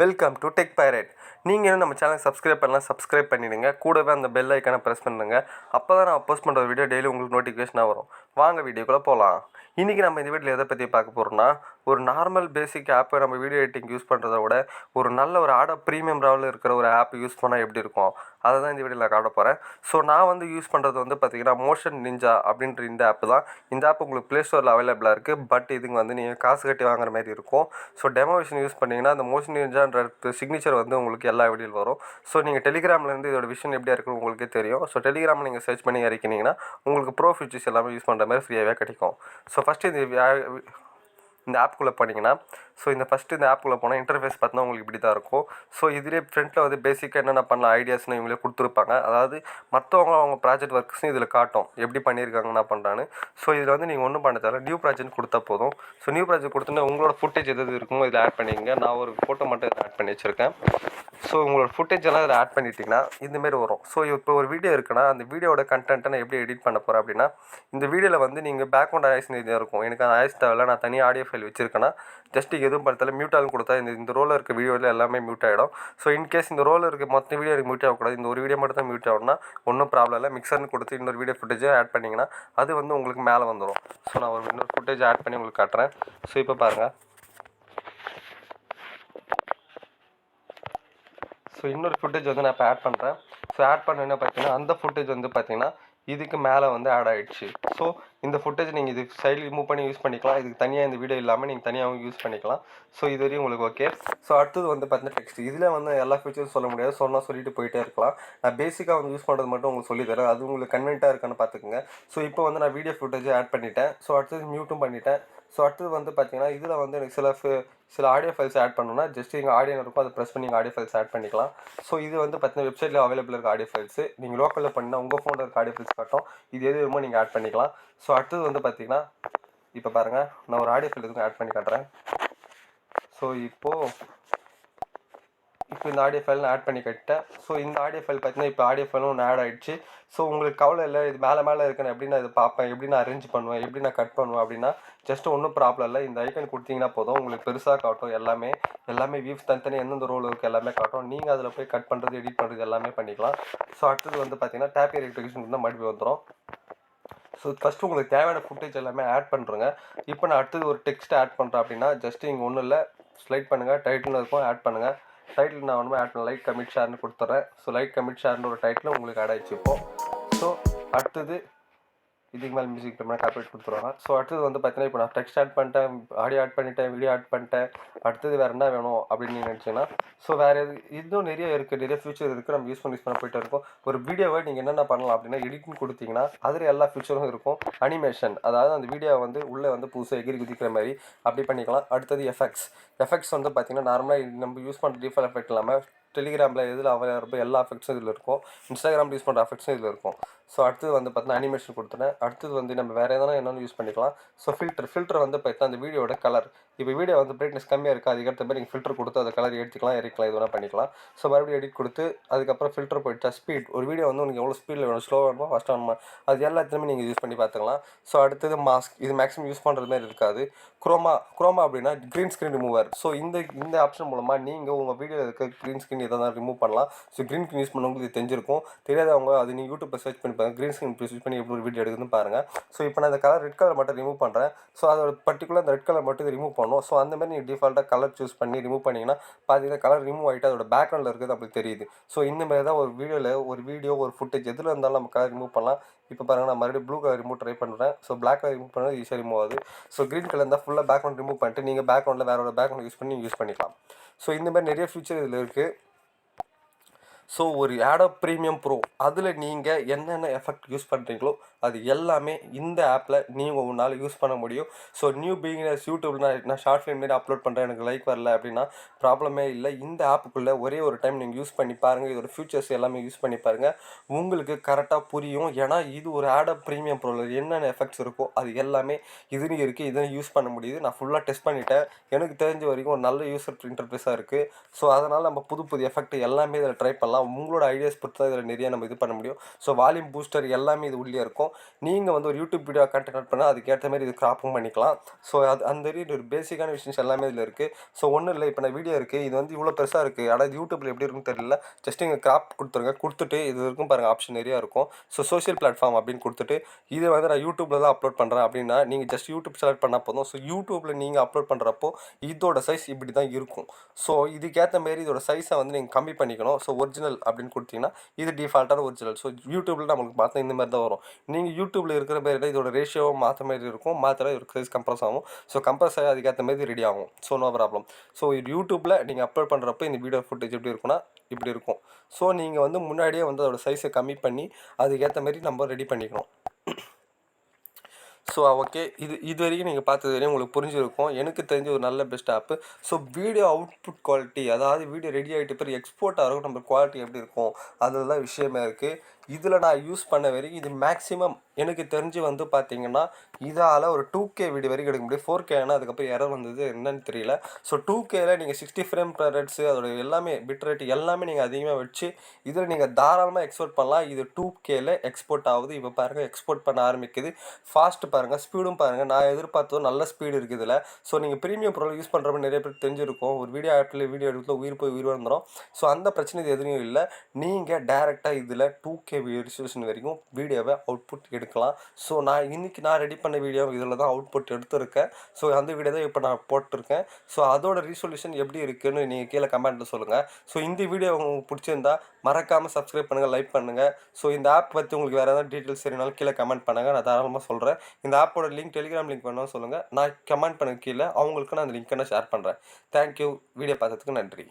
Welcome to tech pirate. நீங்கள் இன்னும் நம்ம சேனல் சப்ஸ்கிரைப் பண்ணலாம், சப்ஸ்கிரைப் பண்ணிடுங்க. கூடவே அந்த பெல் ஐக்கானை ப்ரெஸ் பண்ணுங்க. அப்போ தான் நான் போஸ்ட் பண்ணுற வீடியோ டெய்லி உங்களுக்கு நோட்டிஃபிகேஷனாக வரும். வாங்க வீடியோக்குள்ளே போகலாம். இன்றைக்கி நம்ம இந்த வீடியோவில் எதை பற்றி பார்க்க போகிறோம்னா, ஒரு நார்மல் பேசிக் ஆப்பை நம்ம வீடியோ எடிட்டிங் யூஸ் பண்ணுறத விட ஒரு நல்ல ஒரு ஆடப் ப்ரீமியம் லெவலில் இருக்கிற ஒரு ஆப் யூஸ் பண்ணால் எப்படி இருக்கும், அதை தான் இந்த வீடியோவில் காட்ட போகிறேன். ஸோ நான் வந்து யூஸ் பண்ணுறது வந்து பார்த்திங்கன்னா மோஷன் நிஞ்சா அப்படின்ற இந்த ஆப் தான். இந்த ஆப் உங்களுக்கு ப்ளே ஸ்டோரில் அவைலபிளாக இருக்குது. பட் இதுக்கு வந்து நீங்கள் காசு கட்டி வாங்குற மாதிரி இருக்கும். ஸோ டெமோ விஷன் யூஸ் பண்ணிங்கன்னா அந்த மோஷன் நிஞ்சான்ற சிக்னேச்சர் வந்து உங்களுக்கு எல்லா வீடியோவில் வரும். ஸோ நீங்கள் டெலிகிராம்லேருந்து இதோட விஷன் எப்படியா இருக்குன்னு உங்களுக்கே தெரியும். ஸோ டெலிகிராமில் நீங்கள் சர்ச் பண்ணி இறக்கினீங்கன்னா உங்களுக்கு ப்ரோ ஃபீச்சர்ஸ் எல்லாமே யூஸ் பண்ணுற மாதிரி ஃப்ரீயாகவே கிடைக்கும். ஸோ ஃபஸ்ட்டு இந்த ஆப்புக்குள்ளே போனீங்கன்னா, ஸோ இந்த ஆப்புக்குள்ளே போனால் இன்டர்ஃபேஸ் பார்த்தீங்கன்னா உங்களுக்கு இப்படி தான் இருக்கும். ஸோ இதிலே ஃப்ரண்ட்டில் வந்து பேசிக்காக என்னென்ன பண்ணலாம் ஐடியாஸ்னு இவங்களே கொடுத்துருப்பாங்க. அதாவது மற்றவங்க அவங்க ப்ராஜெக்ட் ஒர்க்ஸ்னு இதில் காட்டும் எப்படி பண்ணியிருக்காங்க என்ன பண்ணுறான்னு. ஸோ இதில் வந்து நீங்கள் ஒன்றும் பண்ண தேவை, நியூ ப்ராஜெக்ட் கொடுத்தா போதும். ஸோ நியூ ப்ராஜெக்ட் கொடுத்தோன்னா உங்களோட ஃபுட்டேஜ் எது இருக்குமோ இதில் ஆட் பண்ணிக்கங்க. நான் ஒரு ஃபோட்டோ மட்டும் இதில் ஆட் பண்ணி வச்சுருக்கேன். ஸோ உங்களோட ஃபுட்டேஜ் எல்லாம் இதில் ஆட் பண்ணிட்டீங்கன்னா இந்தமாரி வரும். ஸோ இப்போ ஒரு வீடியோ இருக்குன்னா அந்த வீடியோட கண்டென்ட்டை நான் எப்படி எடிட் பண்ண போகிறேன் அப்படின்னா, இந்த வீடியோவில் வந்து நீங்கள் பேக்ரவுண்ட் நாய்ஸ் இதாக இருக்கும். எனக்கு அந்த நாய்ஸ் தேவையில்ல, நான் தனியாக ஆடியோ ஃபைல் வச்சுருக்கேன்னா ஜஸ்ட் எதுவும் பண்ணல மியூட்டாலும் கொடுத்தா இந்த ரோலில் இருக்க வீடியோவில் எல்லாமே மியூட் ஆகிடும். ஸோ இன்கேஸ் இந்த ரோலில் இருக்க மொத்த வீடியோ எனக்கு மியூட் ஆகக்கூடாது, இந்த ஒரு வீடியோ மட்டும் தான் மியூட் ஆகணும்னா ஒன்றும் ப்ராப்ளம் இல்லை. மிக்சர்னு கொடுத்து இன்னொரு வீடியோ ஃபுட்டேஜை ஆட் பண்ணிங்கன்னா அது வந்து உங்களுக்கு மேலே வந்துடும். ஸோ நான் ஒரு இன்னொரு ஃபுட்டேஜ் ஆட் பண்ணி உங்களுக்கு காட்டுறேன். ஸோ இப்போ பாருங்கள். ஸோ இன்னொரு ஃபுட்டேஜ் வந்து நான் இப்போ ஆட் பண்ணுறேன். ஸோ ஆட் பண்ண பார்த்தீங்கன்னா அந்த ஃபுட்டேஜ் வந்து பார்த்தீங்கன்னா இதுக்கு மேலே வந்து ஆட் ஆகிடுச்சு. ஸோ இந்த ஃபுட்டேஜ் நீங்கள் இது சைடு ரிமூவ் பண்ணி யூஸ் பண்ணிக்கலாம். இதுக்கு தனியாக இந்த வீடியோ இல்லாமல் நீங்கள் தனியாகவும் யூஸ் பண்ணிக்கலாம். ஸோ இது வரையும் உங்களுக்கு ஓகே. ஸோ அடுத்தது வந்து பார்த்தீங்கன்னா டெக்ஸ்ட். இதில் வந்து எல்லா ஃபீச்சர்ஸ் சொல்ல முடியாது, சொல்லிட்டு போயிட்டே இருக்கலாம். நான் பேசிக்காக வந்து யூஸ் பண்ணுறது மட்டும் உங்களுக்கு சொல்லித்தரேன். அது உங்களுக்கு கன்வென்ட்டாக இருக்கான்னு பார்த்துக்குங்க. ஸோ இப்போ வந்து நான் வீடியோ ஃபுட்டேஜ் ஆட் பண்ணிட்டேன். ஸோ அடுத்தது மியூட்டும் பண்ணிட்டேன். ஸோ அடுத்தது வந்து பார்த்தீங்கன்னா இதில் வந்து எனக்கு சில ஆடியோ ஃபைல்ஸ் ஆட் பண்ணணும்னா ஜஸ்ட் இங்கே ஆடியோ இருக்கும், அதை ப்ரெஸ் பண்ணி ஆடியோ ஃபைல்ஸ் ஆட் பண்ணிக்கலாம். ஸோ இது வந்து பார்த்தீங்கன்னா வெப்சைட்டில் அவைலபிள் இருக்க ஆடியோ ஃபைல்ஸு. நீங்கள் லோக்கலில் பண்ணினா உங்கள் ஃபோனில் இருக்க ஆடியோ ஃபைல்ஸ் காட்டும். இது எது வேணுமோ நீங்கள் ஆட் பண்ணிக்கலாம். ஸோ அடுத்தது வந்து பார்த்தீங்கன்னா இப்போ பாருங்கள், நான் ஒரு ஆடியோ ஃபைல் எதுவும் ஆட் பண்ணி காட்டுறேன். ஸோ இப்போ இந்த ஆடியோ ஃபைல் நான் ஆட் பண்ணி கட்டேன். ஸோ இந்த ஆடியோ ஃபைல் பார்த்தீங்கன்னா இப்போ ஆடியோ ஃபைலும் ஒன்று ஆட் ஆகிடுச்சு. ஸோ உங்களுக்கு கவலை இல்லை, இது மேலே இருக்குன்னு எப்படி நான் இது பார்ப்பேன், எப்படி நான் அரேஞ்ச் பண்ணுவேன், எப்படி நான் கட் பண்ணுவேன் அப்படின்னா ஜஸ்ட் ஒன்றும் ப்ராப்ளம் இல்லை. இந்த ஐக்கன் கொடுத்தீங்கன்னா போதும், உங்களுக்கு பெருசாக காட்டும். எல்லாமே வியூஸ் தனித்தனி எந்தெந்த ரோல் இருக்குது எல்லாமே காட்டும். நீங்கள் அதில் போய் கட் பண்ணுறது, எடிட் பண்ணுறது எல்லாமே பண்ணிக்கலாம். ஸோ அடுத்தது வந்து பார்த்தீங்கன்னா டேப் எடிட்டேஷன் தான் மறுபடியும் வந்துடும். ஸோ ஃபஸ்ட்டு உங்களுக்கு தேவையான ஃபுட்டேஜ் எல்லாமே ஆட் பண்ணுறேங்க. இப்போ நான் அடுத்தது ஒரு டெக்ஸ்ட் ஆட் பண்ணுறேன் அப்படின்னா ஜஸ்ட் இங்கே ஒன்றும் இல்லை, ஸ்லைட் பண்ணுங்கள், டைட்டில் இருக்கும், ஆட் பண்ணுங்கள். டைட்டில் நான் ஒன்றுமே ஆட் பண்ண லைக் கமிட் ஷேர்னு கொடுத்துட்றேன். ஸோ லைக் கமிட் ஷேர்னு ஒரு டைட்டில் உங்களுக்கு ஆட் ஆகிடுச்சு இப்போ. ஸோ அடுத்தது இதுக்கு மேலே மியூசிக் காப்பிரைட் கொடுத்துருவாங்க. ஸோ அடுத்தது வந்து பார்த்தீங்கன்னா இப்போ நான் டெக்ஸ்ட் ஆட் பண்ணிட்டேன், ஆடியோ ஆட் பண்ணிட்டேன், வீடியோ ஆட் பண்ணிட்டேன். அடுத்தது வேறு என்ன வேணும் அப்படின்னு நீங்கள் நினச்சிங்கன்னா ஸோ வேறு இன்னும் நிறைய இருக்குது, நிறைய ஃபியூச்சர் இருக்குது. நம்ம யூஸ் பண்ண போயிட்டே இருக்கும். ஒரு வீடியோவை நீங்கள் என்னென்ன பண்ணலாம் அப்படின்னா எடிட்டிங் கொடுத்தீங்கன்னா அதில் எல்லா ஃபியூச்சரும் இருக்கும். அனிமேஷன், அதாவது அந்த வீடியோ வந்து உள்ளே வந்து புதுசாக எகிரி குதிக்கிற மாதிரி அப்படி பண்ணிக்கலாம். அடுத்தது எஃபெக்ட்ஸ் வந்து பார்த்தீங்கன்னா நார்மலாக நம்ம யூஸ் பண்ணுற டிஃபால்ட் எஃபெக்ட் இல்லாமல் டெலிகிராமில் எதில் அவைலபிள் எல்லா எஃபெக்ட்ஸும் இதில் இருக்கும். இன்ஸ்டாகிராமில் யூஸ் பண்ணுற எஃபெக்ட்ஸும் இதில் இருக்கும். ஸோ அடுத்தது வந்து பார்த்தீங்கன்னா அனிமேஷன் கொடுத்துட்டேன். அடுத்தது வந்து நம்ம வேறு எதனா என்னென்னு யூஸ் பண்ணிக்கலாம். ஸோ ஃபில்டர் வந்து பார்த்தீங்கன்னா அந்த வீடியோட கலர், இப்போ வீடியோ வந்து பிரைட்னஸ் கம்மியாக இருக்குது, அதுக்கேற்ற மாதிரி நீங்கள் ஃபில்டர் கொடுத்து அந்த கலர் எடுத்துக்கலாம், இறக்கலாம், இது வேணால் பண்ணிக்கலாம். ஸோ மறுபடியும் எடிட் கொடுத்து அதுக்கப்புறம் ஃபில்டர் போயிட்டா ஸ்பீட், ஒரு வீடியோ வந்து உங்களுக்கு எவ்வளோ ஸ்பீடில் வேணும், ஸ்லோவாக வேணுமோ ஃபஸ்ட்டாக வேணுமா, அது எல்லாத்தையுமே நீங்கள் யூஸ் பண்ணி பார்த்துக்கலாம். ஸோ அடுத்தது மாஸ்க், இது மேக்ஸிமம் யூஸ் பண்ணுறது மாதிரி இருக்காது. குரோமா அப்படின்னா க்ரீன் ஸ்க்ரீன் ரிமூவர். ஸோ இந்த ஆப்ஷன் மூலமாக நீங்கள் உங்கள் வீடியோவில் இருக்க க்ரீன் ஸ்க்ரீன் எதாவது ரிமூவ் பண்ணலாம். ஸோ க்ரீன் ஸ்க்ரீன் யூஸ் பண்ணவங்களுக்கு இது தெரிஞ்சிருக்கும். தெரியாதவங்க அது நீங்கள் யூடியூப்பில் சர்ச் பண்ணி பாருங்கள், க்ரீன் ஸ்க்ரீன் யூஸ் பண்ணி எப்படி ஒரு வீடியோ எடுக்குதுன்னு பாருங்கள். ஸோ இப்போ நான் இந்த ரெட் கலர் மட்டும் ரிமூவ் பண்ணுறேன். ஸோ அதோட பர்டிகுலர் அந்த ரெட் கலர் மட்டும் ரிமூவ் பண்ணணும். ஸோ அந்த மாதிரி நீங்கள் டிஃபால்ட்டாக கலர் சூஸ் பண்ணி ரிமூவ் பண்ணிங்கன்னா பார்த்தீங்கன்னா கலர் ரிமூவ் ஆகிட்டு அதோட பேக்ரவுண்டில் இருக்குது அப்படி தெரியுது. ஸோ இந்த மாதிரி தான் ஒரு வீடியோ ஒரு ஃபுட்டேஜ் எதில் இருந்தாலும் நம்ம கலர் ரிமூவ் பண்ணலாம். இப்போ பாருங்கள், நான் மறுபடியும் ப்ளூ கலர் ரிமூவ் ட்ரை பண்ணுறேன். ஸோ பிளாக் கலர் ரிமூவ் பண்ணால் ஈஸியாக ரிமூவ் ஆகுது. ஸோ க்ரீன் கலர் இருந்தால் ஃபுல்லாக பேக்ரவுண்ட் ரிமூவ் பண்ணிட்டு நீங்கள் பேக்ரவுண்டில் வேறு ஒரு பேக்ரவுண்ட் யூஸ் பண்ணி யூஸ் பண்ணிக்கலாம். ஸோ இந்த மாதிரி நிறைய ஃபியூச்சர் இதில் இருக்குது. ஸோ ஒரு ஆடோப் ப்ரீமியம் ப்ரோ அதில் நீங்கள் என்னென்ன எஃபெக்ட் யூஸ் பண்ணுறீங்களோ அது எல்லாமே இந்த ஆப்பில் நீங்கள் ஒரு நாள் யூஸ் பண்ண முடியும். ஸோ நியூ பிகினர்ஸ் யூடியூப்ல நான் ஷார்ட் ஃபிலிம் மாரி அப்லோட் பண்ணுறேன், எனக்கு லைக் வரல அப்படின்னா ப்ராப்ளமே இல்லை. இந்த ஆப்புக்குள்ளே ஒரே ஒரு டைம் நீங்கள் யூஸ் பண்ணி பாருங்கள். இதோட ஃபியூச்சர்ஸ் எல்லாமே யூஸ் பண்ணி பாருங்கள், உங்களுக்கு கரெக்டாக புரியும். ஏன்னா இது ஒரு ஆடோப் ப்ரீமியம் ப்ரோவில் என்னென்ன எஃபெக்ட்ஸ் இருக்கோ அது எல்லாமே இதுலேயும் இருக்குது, இதையும் யூஸ் பண்ண முடியுது. நான் ஃபுல்லாக டெஸ்ட் பண்ணிட்டேன், எனக்கு தெரிஞ்ச வரைக்கும் ஒரு நல்ல யூசர் இன்டர்ஃபேஸாக இருக்குது. ஸோ அதனால் நம்ம புது எஃபெக்ட் எல்லாமே இதில் ட்ரை பண்ணலாம். பண்ணலாம். உங்களோட ஐடியாஸ் பொறுத்து தான் இதில் நிறைய நம்ம இது பண்ண முடியும். ஸோ வால்யூம் பூஸ்டர் எல்லாமே இது உள்ளே இருக்கும். நீங்கள் வந்து ஒரு யூடியூப் வீடியோ கண்டென்ட் பண்ணால் அதுக்கேற்ற மாதிரி இது கிராப்பும் பண்ணிக்கலாம். ஸோ அந்த ஒரு பேசிக்கான விஷயம்ஸ் எல்லாமே இதில் இருக்குது. ஸோ ஒன்றும் இல்லை, இப்போ நான் வீடியோ இருக்குது, இது வந்து இவ்வளோ பெருசாக இருக்குது, ஆனால் யூடியூப்பில் எப்படி இருக்குன்னு தெரியல. ஜஸ்ட் இங்கே கிராப் கொடுத்துருங்க. கொடுத்துட்டு இது இருக்கும் பாருங்கள், ஆப்ஷன் நிறையா இருக்கும். ஸோ சோஷியல் பிளாட்ஃபார்ம் அப்படின்னு கொடுத்துட்டு இது வந்து நான் யூடியூப்பில் தான் அப்லோட் பண்ணுறேன் அப்படின்னா நீங்கள் ஜஸ்ட் யூடியூப் செலக்ட் பண்ணால் போதும். ஸோ யூடியூப்பில் நீங்கள் அப்லோட் பண்ணுறப்போ இதோட சைஸ் இப்படி தான் இருக்கும். ஸோ இதுக்கேற்ற மாரி இதோட சைஸை வந்து நீங்கள் கம்மி பண்ணிக்கணும். ஸோ ஒரிஜினல் அப்படின்னு கொடுத்தீங்கன்னா இது டிஃபால்ட்டான ஒரிஜினல். ஸோ யூடியூப்பில் நம்மளுக்கு பார்த்தா இந்த மாதிரி தான் வரும். நீங்கள் யூடியூப்பில் இருக்கிற மாரி இதோட ரேஷியோவை மாற்ற மாதிரி இருக்கும். மாத்திர ஒரு சைஸ் கம்ப்ரஸ் ஆகும். ஸோ கம்ப்ரஸ் ஆகி அதுக்கேற்ற மாதிரி ரெடி ஆகும். So no problem. ஸோ யூடியூப்பில் நீங்கள் அப்லோட் பண்ணுறப்போ இந்த வீடியோ ஃபுட்டேஜ் எப்படி இருக்குன்னா இப்படி இருக்கும். ஸோ நீங்கள் வந்து முன்னாடியே வந்து அதோட சைஸை கம்மி பண்ணி அதுக்கேற்ற மாதிரி நம்ம ரெடி பண்ணிக்கணும். ஸோ ஓகே, இது வரைக்கும் நீங்கள் பார்த்தது வரையும் உங்களுக்கு புரிஞ்சிருக்கும். எனக்கு தெரிஞ்ச ஒரு நல்ல பெஸ்ட் ஆப்பு. ஸோ வீடியோ அவுட்புட் குவாலிட்டி, அதாவது வீடியோ ரெடி ஆகிட்டு பிறகு எக்ஸ்போர்ட் ஆகும் நம்ம குவாலிட்டி எப்படி இருக்கும் அதுதான் விஷயமே இருக்குது. இதில் நான் யூஸ் பண்ண வரைக்கும் இது மேக்ஸிமம் எனக்கு தெரிஞ்சு வந்து பார்த்தீங்கன்னா இதால் ஒரு 2K வீடியோ வரைக்கும் எடுக்க முடியும். 4K ஆனால் அதுக்கப்புறம் எரர் வந்தது என்னன்னு தெரியல. ஸோ 2Kல நீங்கள் 60 ஃப்ரேம் பர் ஹெர்ட்ஸ் அதோட எல்லாமே பிட் ரேட் எல்லாமே நீங்கள் அதிகமாக வச்சு இதில் நீங்கள் தாராளமாக எக்ஸ்போர்ட் பண்ணலாம். இது 2Kல எக்ஸ்போர்ட் ஆகுது. இப்போ பாருங்கள் எக்ஸ்போர்ட் பண்ண ஆரம்பிக்குது. ஃபாஸ்ட்டு பாருங்கள், ஸ்பீடும் பாருங்கள். நான் எதிர்பார்த்ததும் நல்ல ஸ்பீடு இருக்குது இதில். ஸோ நீங்கள் ப்ரீமியம் ப்ரோ யூஸ் பண்ணுறப்ப நிறைய பேர் தெரிஞ்சிருக்கும். ஒரு வீடியோ ஆப்பில் வீடியோ எடுத்து உயிர் போய் உயிர் வந்துடும். ஸோ அந்த பிரச்சனை இது எதுவும் இல்லை. நீங்கள் டேரெக்டாக இதில் 2K ரெசல்யூஷன் வரைக்கும் வீடியோவை அவுட்புட் எடுக்கலாம். ஸோ நான் ரெடி பண்ண வீடியோ இதில் தான் அவுட்புட் எடுத்திருக்கேன். ஸோ அந்த வீடியோ தான் இப்போ நான் போட்டிருக்கேன். ஸோ அதோட ரெசல்யூஷன் எப்படி இருக்குன்னு நீங்கள் கீழே கமெண்ட்டில் சொல்லுங்கள். ஸோ இந்த வீடியோ உங்களுக்கு பிடிச்சிருந்தா மறக்காமல் சப்ஸ்கிரைப் பண்ணுங்கள், லைக் பண்ணுங்கள். ஸோ இந்த ஆப் பற்றி உங்களுக்கு வேறு ஏதாவது டீட்டெயில்ஸ் தெரியுனாலும் கீழே கமெண்ட் பண்ணுங்கள். நான் தாராளமாக சொல்கிறேன். இந்த ஆப்போட லிங்க் டெலிகிராம் லிங்க் வேணாலும் சொல்லுங்கள். நான் கமெண்ட் பண்ண கீழே அவங்களுக்கு நான் அந்த லிங்க்கை நான் ஷேர் பண்ணுறேன். தேங்க்யூ. வீடியோ பார்த்ததுக்கு நன்றி.